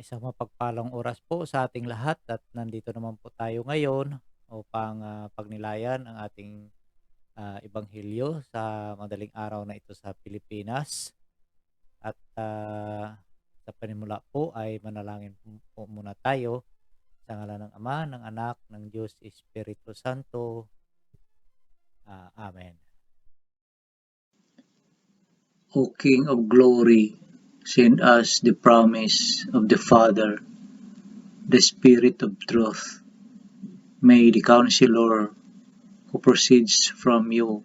Isang mapagpalang oras po sa ating lahat at nandito naman po tayo ngayon upang pagnilayan ang ating ebanghelyo sa madaling araw na ito sa Pilipinas. At sa panimula po ay manalangin po muna tayo sa ngalan ng Ama, ng Anak, ng Diyos Espiritu Santo. Amen. O King of Glory, send us the promise of the Father, the Spirit of truth. May the Counselor who proceeds from you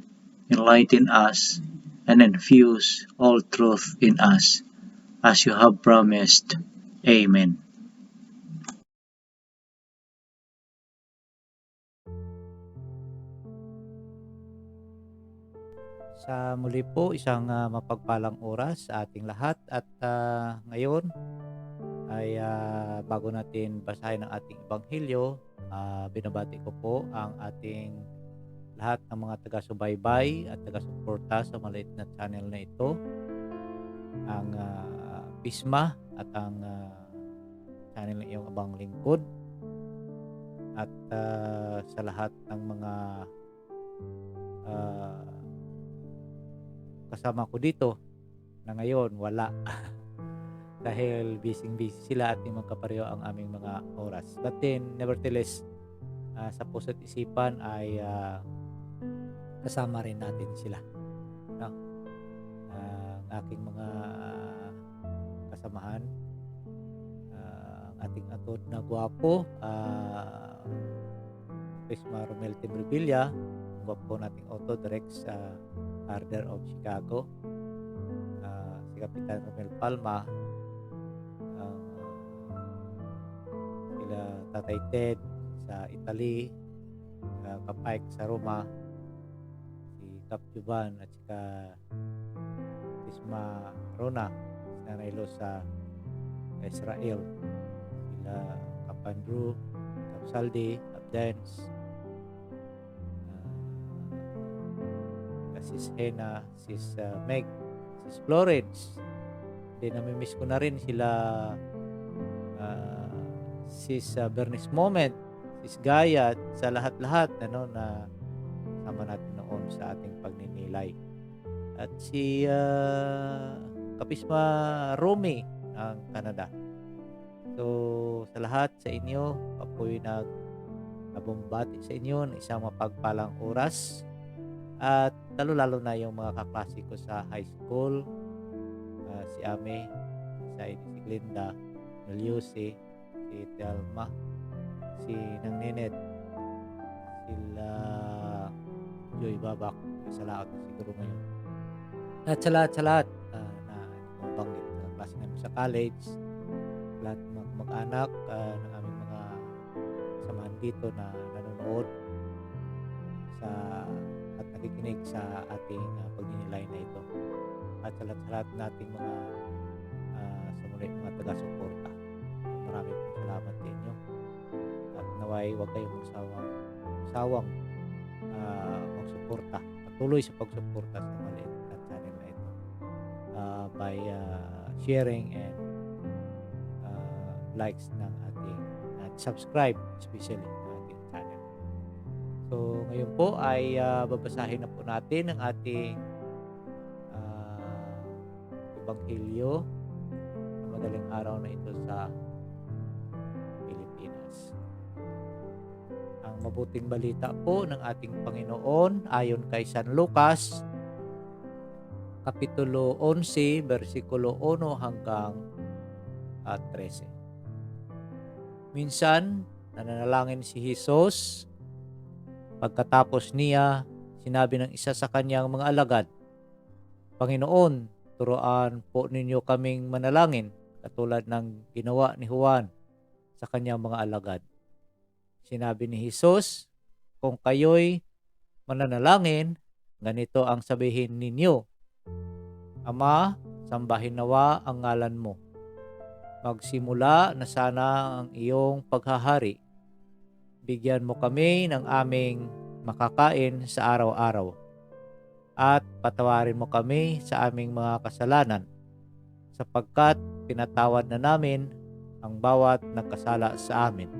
enlighten us and infuse all truth in us, as you have promised. Amen. Sa muli po, isang mapagpalang oras sa ating lahat at ngayon ay bago natin basahin ang ating ebanghelyo, binabati ko po ang ating lahat ng mga taga-subaybay at taga-suporta sa maliit na channel na ito, ang Pisma at ang channel ng iyong abang lingkod, at sa lahat ng mga kasama ko dito na ngayon wala dahil busy sila at hindi magkapareho ang aming mga oras. But then, nevertheless, sa puso't isipan ay kasama rin natin sila. No? Ang aking mga kasamahan, ang ating atod na gwapo, Prisma Romel Timbrevilla, ang gwapo nating auto direct sa Order of Chicago, si Kapitan Romel Palma, sila Tatay Ted sa Italy, Kapike sa Roma, si Cap Juban at sika Tisma Rona, si Nanay Lo sa Israel, sila Cap Andrew, Cap Saldi, Cap Dance, Sis Hena, Sis Meg, Sis Florence. Then namimiss ko na rin sila Sis Bernice Moment, Sis Gaya, at sa lahat-lahat na sama natin noon sa ating pagninilay. At si Kapisma Romy ng Canada. So sa lahat sa inyo, ako'y nabumbati sa inyo ng isang mapagpalang oras. At lalo na yung mga kaklase ko sa high school, si Ame, si Glinda, Noliose, si Telma, si Nang Nenet, sila Joy Babak, sa lahat siguro ngayon. At sa lahat na mabanggit na klase namin sa college, lahat ng mga mag-anak ng aming mga samahan dito na nanonood sa at nakikinig sa ating pagninilay na ito, at sa lahat nating mga sa muli mga taga-suporta. Marami pong salamat sa inyo at naway huwag kayong sawang magsuporta, patuloy sa pagsuporta sa maliit na channel na ito by sharing and likes ng ating at subscribe especially ng ating channel. So ngayon po ay babasahin na po natin ang ating ebanghelyo sa madaling araw na ito sa Pilipinas. Ang mabuting balita po ng ating Panginoon ayon kay San Lucas, Kapitulo 11, versikulo 1 hanggang 13. Minsan, nananalangin si Jesus. Pagkatapos niya, sinabi ng isa sa kanyang mga alagad, Panginoon, turuan po ninyo kaming manalangin katulad ng ginawa ni Juan sa kanyang mga alagad. Sinabi ni Jesus, kung kayo'y mananalangin, ganito ang sabihin ninyo, Ama, sambahin nawa ang ngalan mo. Magsimula na sana ang iyong paghahari. Bigyan mo kami ng aming makakain sa araw-araw. At patawarin mo kami sa aming mga kasalanan, sapagkat pinatawad na namin ang bawat nagkasala sa amin.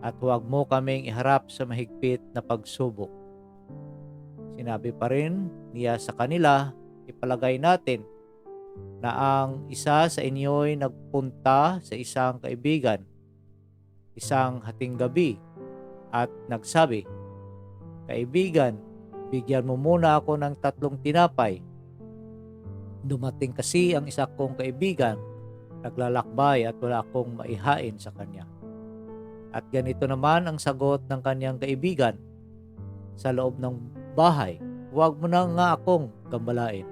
At huwag mo kaming iharap sa mahigpit na pagsubok. Sinabi pa rin niya sa kanila, ipalagay natin na ang isa sa inyo'y nagpunta sa isang kaibigan, isang hating gabi, at nagsabi, Kaibigan, bigyan mo muna ako ng 3 tinapay. Dumating kasi ang isa kong kaibigan, naglalakbay at wala akong maihain sa kanya. At ganito naman ang sagot ng kanyang kaibigan, sa loob ng bahay, huwag mo na nga akong gambalain.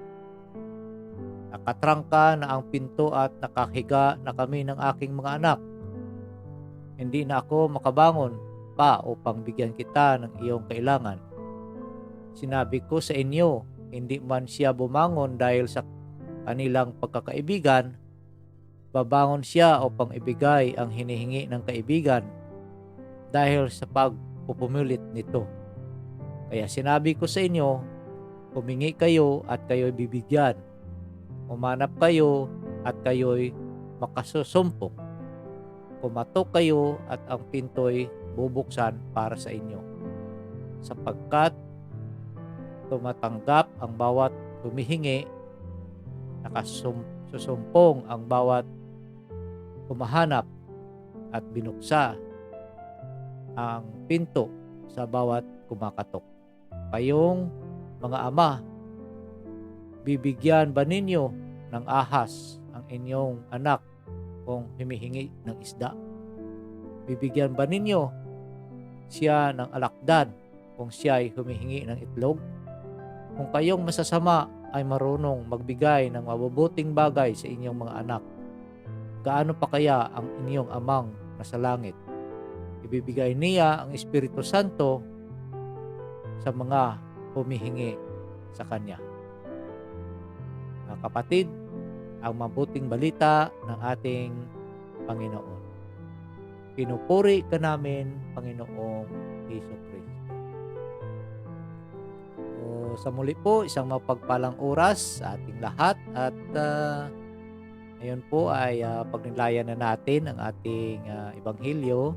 Nakatrangka na ang pinto at nakahiga na kami ng aking mga anak. Hindi na ako makabangon pa upang bigyan kita ng iyong kailangan. Sinabi ko sa inyo, hindi man siya bumangon dahil sa kanilang pagkakaibigan, babangon siya upang ibigay ang hinihingi ng kaibigan dahil sa pagpupumilit nito. Kaya sinabi ko sa inyo, humingi kayo at kayo'y bibigyan. Umanap kayo at kayo'y makasusumpong. Kumatok kayo at ang pinto'y bubuksan para sa inyo. Sapagkat tumatanggap ang bawat humihingi, nakasusumpong ang bawat humahanap, at binuksa ang pinto sa bawat kumakatok. Kayong mga ama, bibigyan ba ninyo ng ahas ang inyong anak kung humihingi ng isda? Bibigyan ba ninyo siya ng alakdan kung siya ay humihingi ng itlog? Kung kayong masasama ay marunong magbigay ng mabubuting bagay sa inyong mga anak, gaano pa kaya ang inyong amang nasa langit? Ibibigay niya ang Espiritu Santo sa mga humihingi sa Kanya. Mga kapatid, ang mabuting balita ng ating Panginoon. Pinupuri ka namin, Panginoong Hesukristo. Sa muli po, isang mapagpalang oras sa ating lahat at ngayon po ay pagnilayan na natin ang ating ebanghelyo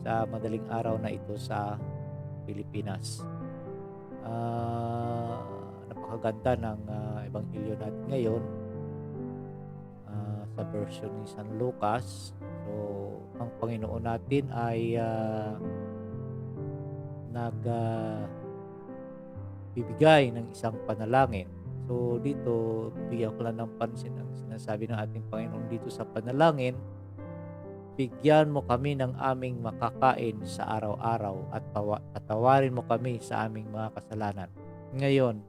sa madaling araw na ito sa Pilipinas. Napakaganda ng ebanghelyo natin ngayon sa version ni San Lucas. So, ang Panginoon natin ay bibigay ng isang panalangin. So dito, bigyan ko lang ng pansin ang sinasabi ng ating Panginoon dito sa panalangin, bigyan mo kami ng aming makakain sa araw-araw at patawarin mo kami sa aming mga kasalanan. Ngayon,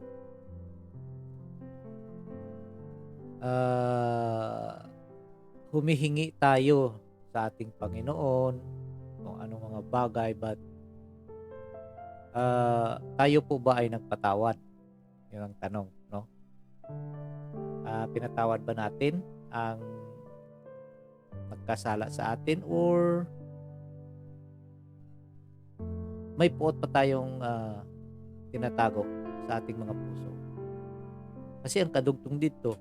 humihingi tayo sa ating Panginoon kung anong mga bagay, but tayo po ba ay nagpatawad? Yun ang tanong, no? Pinatawad ba natin ang nagkasala sa atin, or may puot pa tayong tinatago sa ating mga puso? Kasi ang kadugtong dito,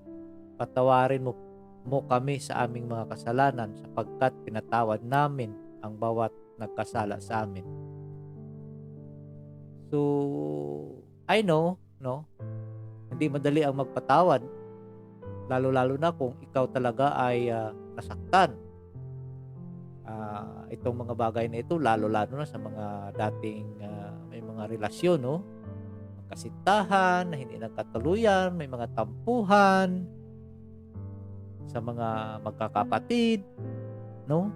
patawarin mo kami sa aming mga kasalanan sapagkat pinatawad namin ang bawat nagkasala sa amin. So, I know, no? Hindi madali ang magpatawad, lalo-lalo na kung ikaw talaga ay nasaktan. Itong mga bagay na ito, lalo-lalo na sa mga dating may mga relasyon, no? Magkasintahan na hindi nagkatuluyan, may mga tampuhan sa mga magkakapatid, no?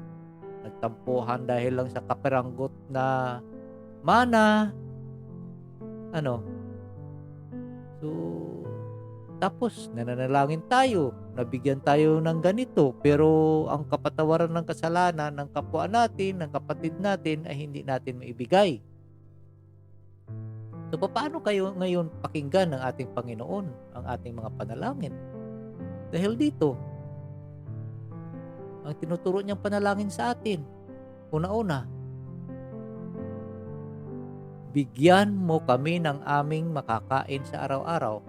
Nagtampuhan dahil lang sa kaperanggot na mana. So, tapos nananalangin tayo, nabigyan tayo ng ganito, pero ang kapatawaran ng kasalanan ng kapwa natin, ng kapatid natin ay hindi natin maibigay. So, paano kayo ngayon pakinggan ng ating Panginoon ang ating mga panalangin? Dahil dito, ang tinuturo niyang panalangin sa atin, una-una, bigyan mo kami ng aming makakain sa araw-araw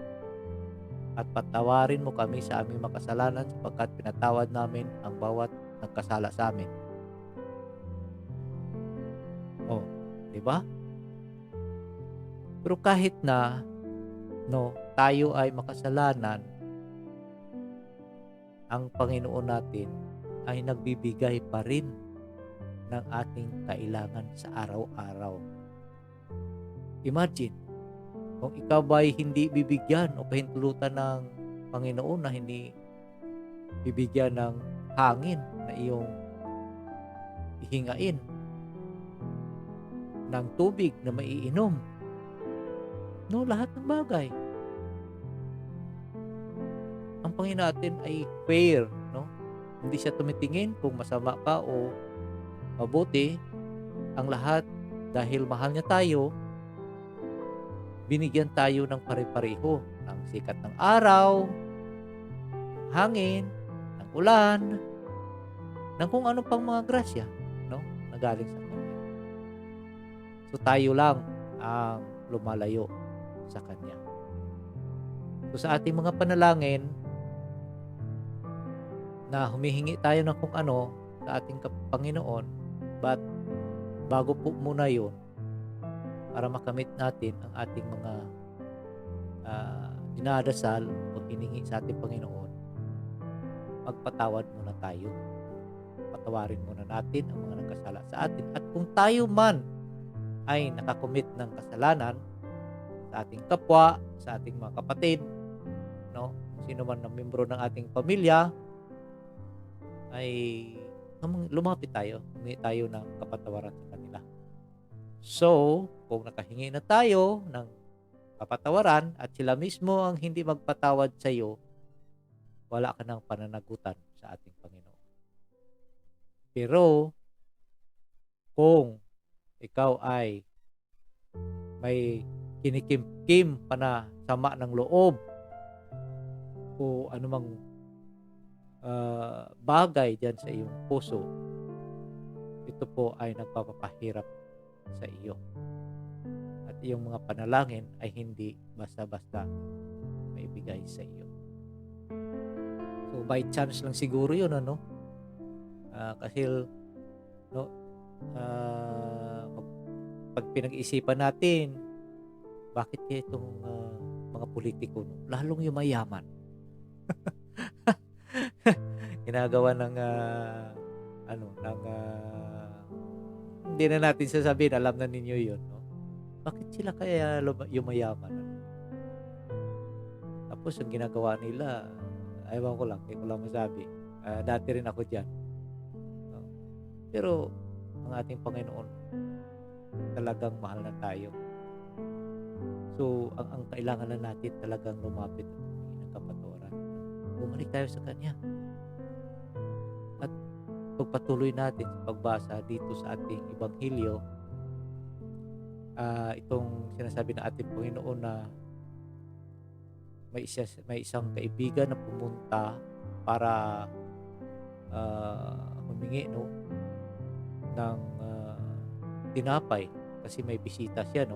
at patawarin mo kami sa aming makasalanan sapagkat pinatawad namin ang bawat nagkasala sa amin. Oh, 'di ba? Pero kahit na tayo ay makasalanan, ang Panginoon natin ay nagbibigay pa rin ng ating kailangan sa araw-araw. Imagine, kung ikaw ba'y hindi bibigyan o pahintulutan ng Panginoon na hindi bibigyan ng hangin na iyong ihingain, ng tubig na maiinom, lahat ng bagay. Ang Panginoon natin ay fair, Hindi siya tumitingin kung masama ka o mabuti. Ang lahat, dahil mahal niya tayo, binigyan tayo ng pare-pareho, ng sikat ng araw, ng hangin, ng ulan, ng kung ano pang mga grasya, na galing sa Kanya. So tayo lang ang lumalayo sa Kanya. So sa ating mga panalangin, na humihingi tayo ng kung ano sa ating Panginoon, but bago po muna yun, para makamit natin ang ating mga dinadasal o hiningi sa ating Panginoon, magpatawad muna tayo. Patawarin muna natin ang mga nagkasala sa atin. At kung tayo man ay nakakomit ng kasalanan sa ating kapwa, sa ating mga kapatid, sino man na membro ng ating pamilya, ay lumapit tayo, humingi tayo ng kapatawaran sa kanila. So, kung nakahingi na tayo ng kapatawaran at sila mismo ang hindi magpatawad sa iyo, wala ka ng pananagutan sa ating Panginoon. Pero, kung ikaw ay may kinikimkim pa na sama ng loob o anumang bagay dyan sa iyong puso, ito po ay nagpapahirap sa iyo. At iyong mga panalangin ay hindi basta-basta maibigay sa iyo. So by chance lang siguro yun, kasi pag pinag-isipan natin, bakit kaya itong mga politiko lalong yumayaman? Ginagawa ng hindi na natin sasabihin, alam na ninyo yun, bakit sila kaya yumayaman? Tapos ang ginagawa nila, ewan ko lang, hindi ko lang masabi, dati rin ako dyan, pero ang ating Panginoon talagang mahal na tayo. So ang kailangan na natin talagang lumapit at humingi ng kapatawaran. Bumalik tayo sa Kanya at pagpatuloy natin sa pagbasa dito sa ating Ebanghelyo, itong sinasabi ng ating Panginoon na may isang kaibigan na pumunta para humingi ng tinapay kasi may bisita siya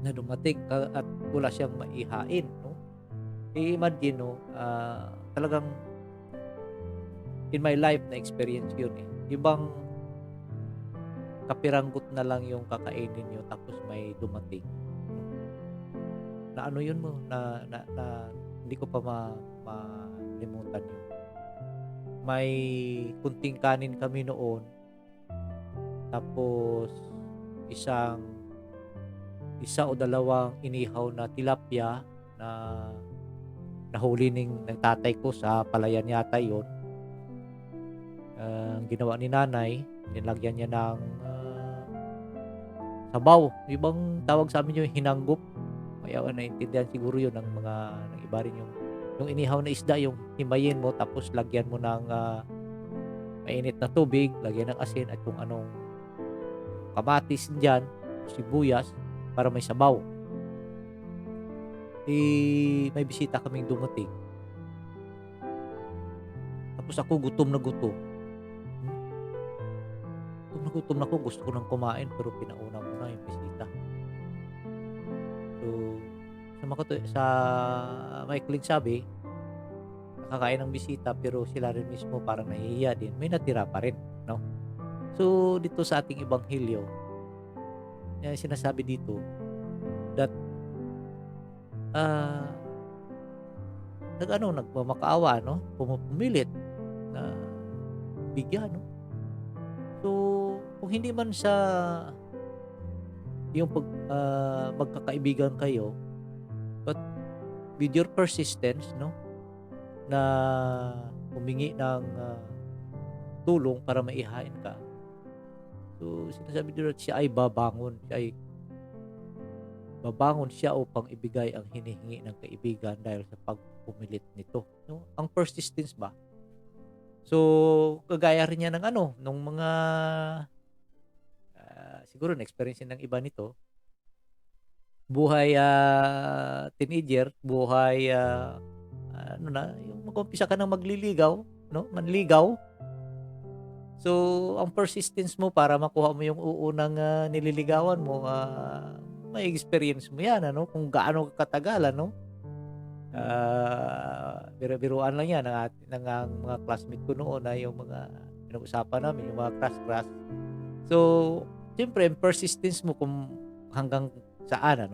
na dumating at wala siyang maihain. I-imagine talagang in my life na experience yun ibang kapiranggot na lang yung kakainin nyo tapos may dumating na yun na hindi ko pa malimutan yun. May kunting kanin kami noon, tapos isa o dalawang inihaw na tilapia na nahuli ng tatay ko sa palayan yata yun. Ang ginawa ni nanay, nilagyan niya ng sabaw. Ibang tawag sa amin yung hinanggop. Kaya naintindihan siguro yun ng iba rin yung inihaw na isda, yung himayin mo tapos lagyan mo ng mainit na tubig, lagyan ng asin at kung anong kamatis dyan, sibuyas para may sabaw. May bisita kaming dumating. Tapos ako gutom na gutom. Gutom na ako, gusto ko nang kumain pero pinauna mo na yung bisita. So, sa maikling sabi, nakakain ng bisita pero sila rin mismo parang nahihiya din, may natira pa rin, no? So, dito sa ating ebanghelyo, sinasabi dito that, ah, nagmamakaawa, no? Pumilit na bigyan, no? So, kung hindi man sa yung magkakaibigan kayo, but with your persistence, no? Na humingi ng tulong para maihain ka. So, sinasabi dito siya ay babangon siya upang ibigay ang hinihingi ng kaibigan dahil sa pagpumilit nito. No? Ang persistence ba? So, kagaya rin niya ng nung mga siguro na-experience ng iba nito, buhay teenager, buhay yung mag-umpisa ka ng magliligaw, no? Manligaw. So, ang persistence mo para makuha mo yung unang nililigawan mo, may experience mo yan, kung gaano katagal, biro-biruan lang yan ng mga classmate ko noon na yung mga pinag-usapan namin, yung mga crush. So, siyempre, yung persistence mo kung hanggang saan,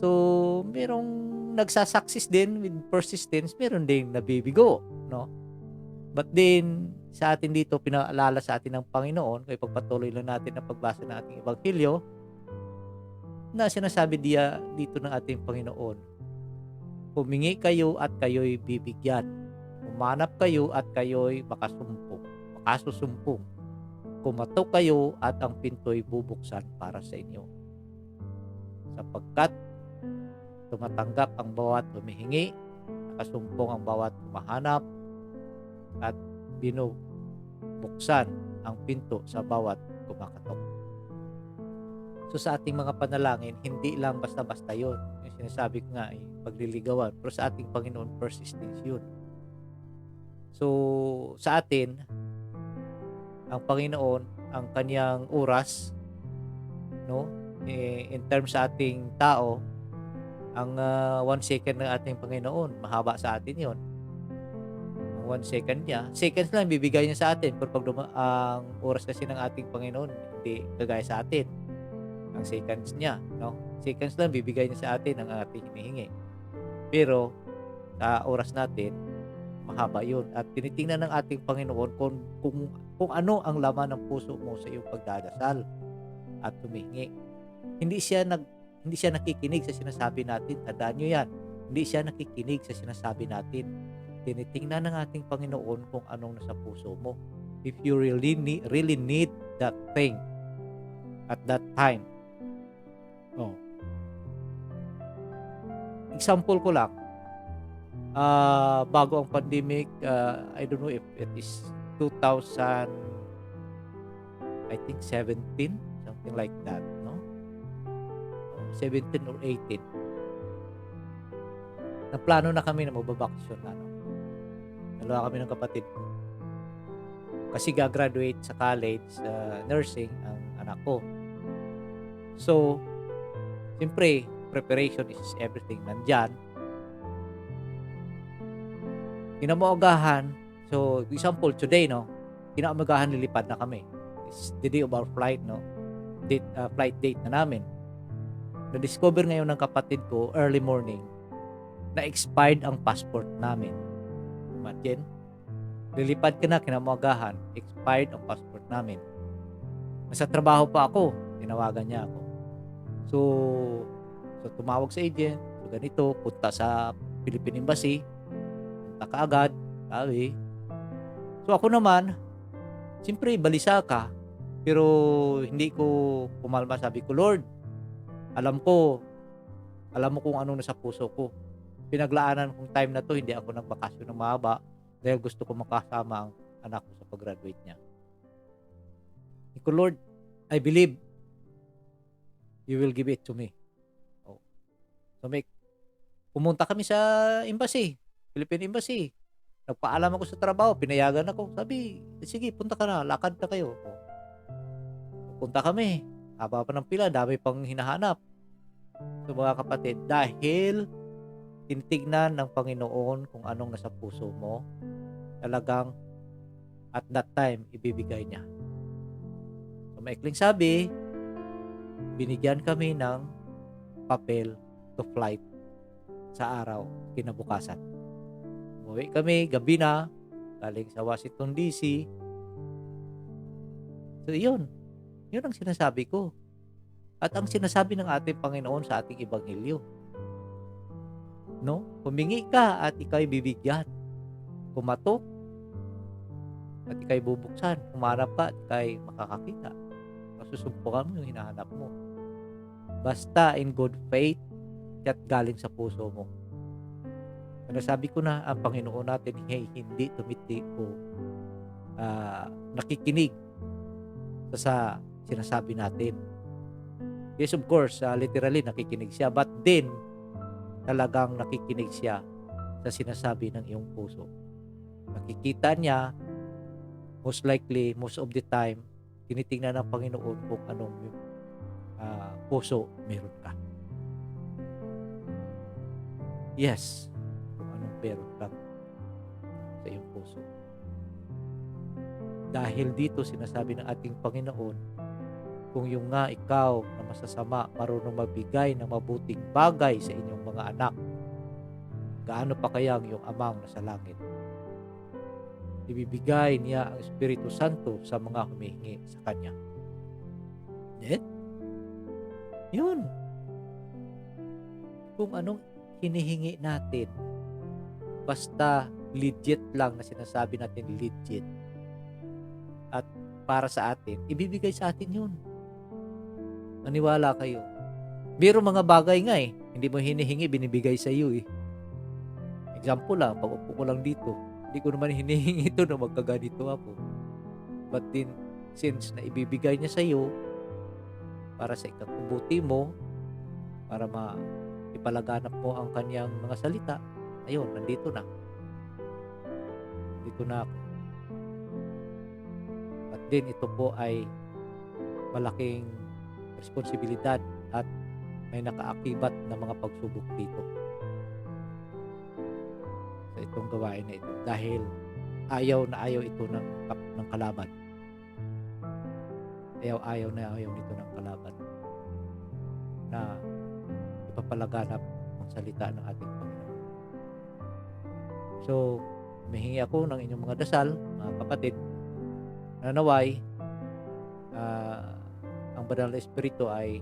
So, merong nagsasucceed din with persistence, meron ding nabibigo, no? But then, sa atin dito, pinaalala sa atin ng Panginoon, kaya pagpatuloy lang natin ang pagbasa ng ating ebanghelyo, na sinasabi dito ng ating Panginoon, humingi kayo at kayo'y bibigyan. Humanap kayo at kayo'y makasusumpong. Kumatok kayo at ang pinto'y bubuksan para sa inyo. Sapagkat tumatanggap ang bawat humihingi, nakasumpong ang bawat humahanap, at binubuksan ang pinto sa bawat kumakatok. So sa ating mga panalangin, hindi lang basta-basta yun. Yung sinasabi ko nga ay pagliligawan. Pero sa ating Panginoon, persistence yun. So sa atin, ang Panginoon, ang kanyang oras, no? In terms sa ating tao, ang 1 second ng ating Panginoon, mahaba sa atin yon. Ang 1 second niya, seconds lang bibigay niya sa atin. Pero pag ang oras kasi ng ating Panginoon, hindi kagaya sa atin. Ang seconds niya, no? Seconds lang bibigay niya sa atin ang ating hinihingi. Pero sa oras natin, mahaba yun. At tinitingnan ng ating Panginoon kung ano ang laman ng puso mo sa iyong pagdadasal at humihingi. Hindi siya nakikinig sa sinasabi natin. Tandaan nyo yan. Hindi siya nakikinig sa sinasabi natin. Tinitingnan ng ating Panginoon kung anong nasa puso mo. If you really need that thing at that time. Oh. Example ko lang. Bago ang pandemic, I don't know if it is 2000, I think 17, something like that, no? 17 or 18. Naplano na kami na magbabakasyon na, no? Dalawa kami ng kapatid ko. Kasi gagraduate sa college, nursing ang anak ko. So, siyempre, preparation is everything. Nandyan. Kinaumagahan. So, example, today, no? Kinaumagahan, lilipad na kami. It's the day of our flight, no? Flight date na namin. Na-discover ngayon ng kapatid ko, early morning, na expired ang passport namin. Imagine, lilipad ka na, kinaumagahan, expired ang passport namin. Nasa trabaho pa ako, tinawagan niya ako. So tumawag sa agent, so ganito, punta sa Philippine Embassy, punta ka agad, sabi. So ako naman, siyempre balisa ka, pero hindi ko pumalma, sabi ko, Lord, alam mo kung anong nasa puso ko. Pinaglaanan kong time na to, hindi ako nagbakasyon ng mahaba dahil gusto ko makasama ang anak ko sa pag-graduate niya. Ko, Lord, I believe you will give it to me. Oh. So pumunta kami sa embassy, Philippine Embassy. Nagpaalam ako sa trabaho, pinayagan ako. Sabi, sige, punta ka na, lakad na kayo. Oh. Punta kami, haba pa ng pila, dami pang hinahanap. So mga kapatid, dahil tinitignan ng Panginoon kung anong nasa puso mo, talagang at that time, ibibigay niya. So, maikling sabi, binigyan kami ng papel to flight sa araw, kinabukasan. Umuwi kami, gabi na, galing sa Washington DC. So, yun ang sinasabi ko. At ang sinasabi ng ating Panginoon sa ating Ebanghelyo. No? Humingi ka at ikaw'y bibigyan. Kumatok at ikaw'y bubuksan. Humanap ka at ikaw'y makakakita. Masusumpukan mo yung hinahanap mo. Basta in good faith at galing sa puso mo. Sabi ko na, ang Panginoon natin hindi tumiti o nakikinig sa sinasabi natin. Yes, of course, literally nakikinig siya, but then talagang nakikinig siya sa sinasabi ng iyong puso. Nakikita niya, most likely, most of the time, tinitingnan ng Panginoon kung anong puso meron ka. Yes, kung anong meron ka sa iyong puso. Dahil dito sinasabi ng ating Panginoon, kung yung nga ikaw na masasama marunong magbigay ng mabuting bagay sa inyong mga anak, gaano pa kaya ang iyong amang nasa langit? Ibibigay niya ang Espiritu Santo sa mga humihingi sa Kanya. Then, yun. Kung anong hinihingi natin, basta legit lang na sinasabi natin legit, at para sa atin, ibibigay sa atin yun. Maniwala kayo. Biro mga bagay nga hindi mo hinihingi, binibigay sa iyo Example lang, pag-upo ko lang dito, hindi ko naman hinihingi ito na magkaganito ako. But then, since na ibibigay niya sa iyo, para sa ikabubuti mo, para ipalaganap mo ang kanyang mga salita, ayun, nandito na. Nandito na ako. At din, ito po ay malaking responsibilidad at may nakaakibat na mga pagsubok dito sa itong gawain na ito, dahil ayaw ito ng kalaban. Ayaw nito ng kalaban na ipapalaganap ang salita ng ating Panginoon. So, humihingi ako ng inyong mga dasal, mga kapatid, na naway ang Banal na Espiritu ay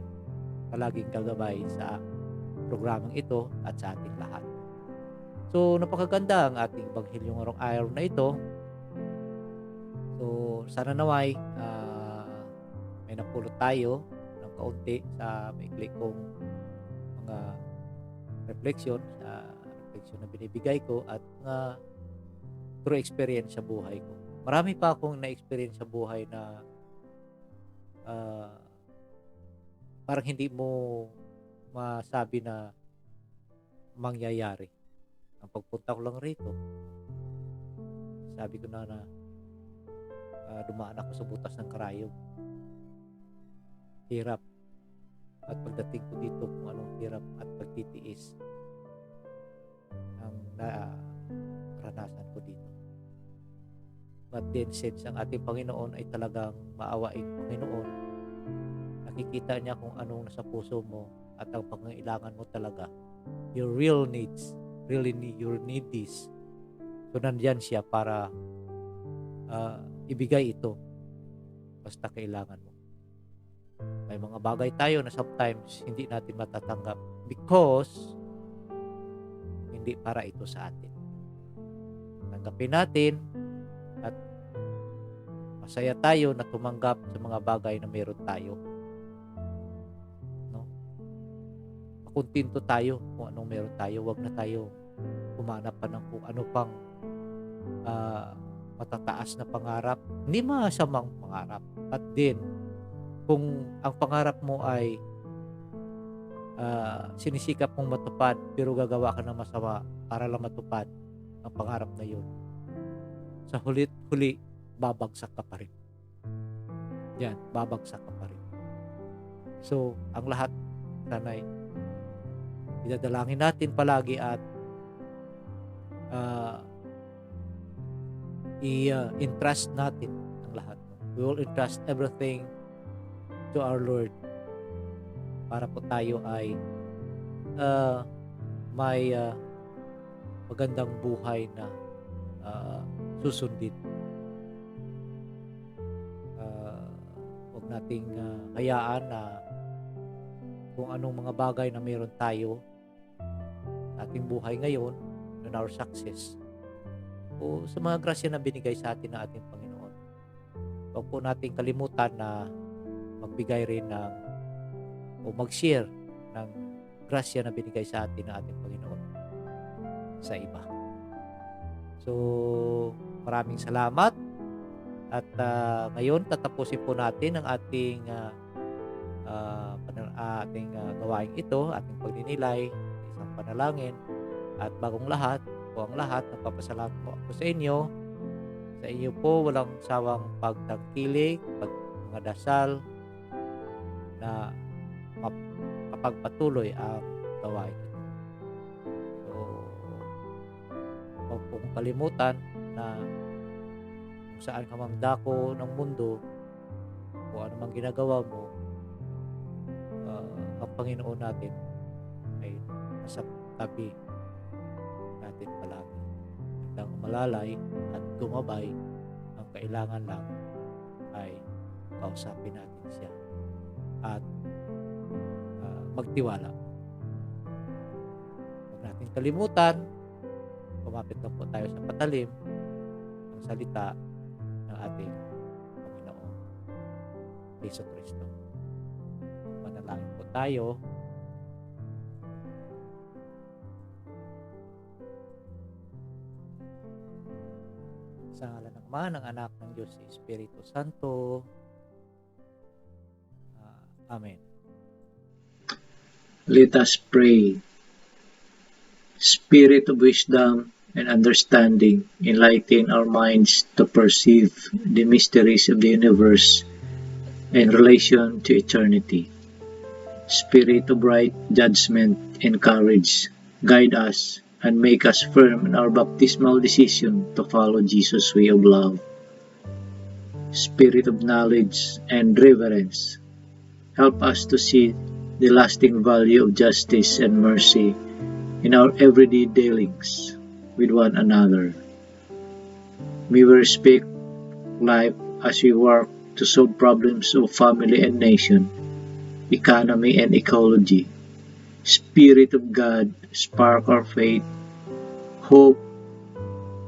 palaging gagabay sa programang ito at sa ating lahat. So, napakaganda ang ating Ebanghelyo ngayong araw na ito. So, sana naway may napulot tayo ng kaunti sa maikli kong mga refleksyon na binibigay ko at true experience sa buhay ko. Marami pa akong na-experience sa buhay na parang hindi mo masabi na mangyayari. Ang pagpunta ko lang rito, sabi ko na dumaan ako sa butas ng karayom. Hirap. At pagdating ko dito, kung anong hirap at pagtitiis ang naranasan ko dito. But then, since ang ating Panginoon ay talagang maawaing Panginoon, nakikita niya kung anong nasa puso mo at ang pangangailangan mo talaga, your real needs, your need is. So, nandyan siya para ibigay ito basta kailangan mo. May mga bagay tayo na sometimes hindi natin matatanggap because hindi para ito sa atin. Tanggapin natin at masaya tayo na tumanggap sa mga bagay na meron tayo. No? Makuntinto tayo kung anong meron tayo. Huwag na tayo humanap pa ng kung ano pang matataas na pangarap. Hindi masamang pangarap. At din, kung ang pangarap mo ay sinisikap mong matupad pero gagawa ka ng masama para lang matupad ang pangarap na yun, sa huli babagsak ka pa rin. Yan, babagsak ka pa rin. So, ang lahat, sanay, idadalangin natin palagi at uh, i-entrust natin ang lahat. We will entrust everything to our Lord para po tayo ay may magandang buhay na susundin. Huwag nating hayaan na kung anong mga bagay na meron tayo sa ating buhay ngayon, in our success, o sa mga grasya na binigay sa atin ng ating Panginoon. Huwag po nating kalimutan na magbigay rin ng o mag-share ng grasya na binigay sa atin ng ating Panginoon sa iba. So, maraming salamat. At ngayon, tatapusin po natin ang ating gawain ito, ating pagninilay, isang panalangin. At bagong lahat, nagpapasalamat po ako sa inyo. Sa inyo po, walang sawang pagtangkilik, mga dasal na mapagpatuloy ang gawain ito. So, huwag pong kalimutan na kung saan ka mang dako ng mundo, kung ano mang ginagawa mo, ang Panginoon natin ay nasa tabi natin palagi. Handang malalay at gumabay, ang kailangan lang ay kausapin natin siya at magtiwala. Huwag natin kalimutan, kumapit lang po tayo sa patalim ng salita ng ating Panginoon Hesus Kristo. Manalangin po tayo. Sa ngalan ng Ama, ng Anak, ng Diyos, sa Espiritu Santo. Amen. Let us pray. Spirit of wisdom and understanding, enlighten our minds to perceive the mysteries of the universe in relation to eternity. Spirit of right judgment and courage, guide us and make us firm in our baptismal decision to follow Jesus' way of love. Spirit of knowledge and reverence, help us to see the lasting value of justice and mercy in our everyday dealings with one another. May we respect life as we work to solve problems of family and nation, economy and ecology. Spirit of God, spark our faith, hope,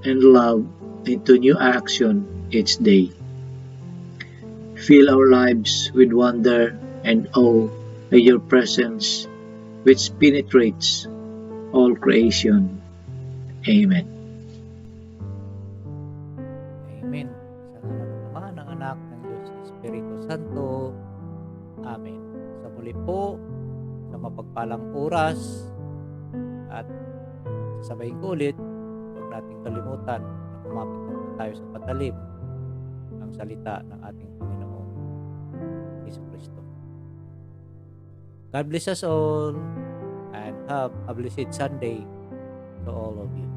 and love into new action each day. Fill our lives with wonder and awe by your presence, which penetrates all creation. Amen. Amen. Sa ngalan ng Ama, ng Anak, ng Diyos, sa Espiritu Santo. Amen. Sa muli po, sa mapagpalang oras, at sasabayin ko ulit, huwag nating kalimutan na kumapit po tayo sa patalim ng salita ng ating Panginoong Hesus Kristo. God bless us all and have a blessed Sunday to all of you.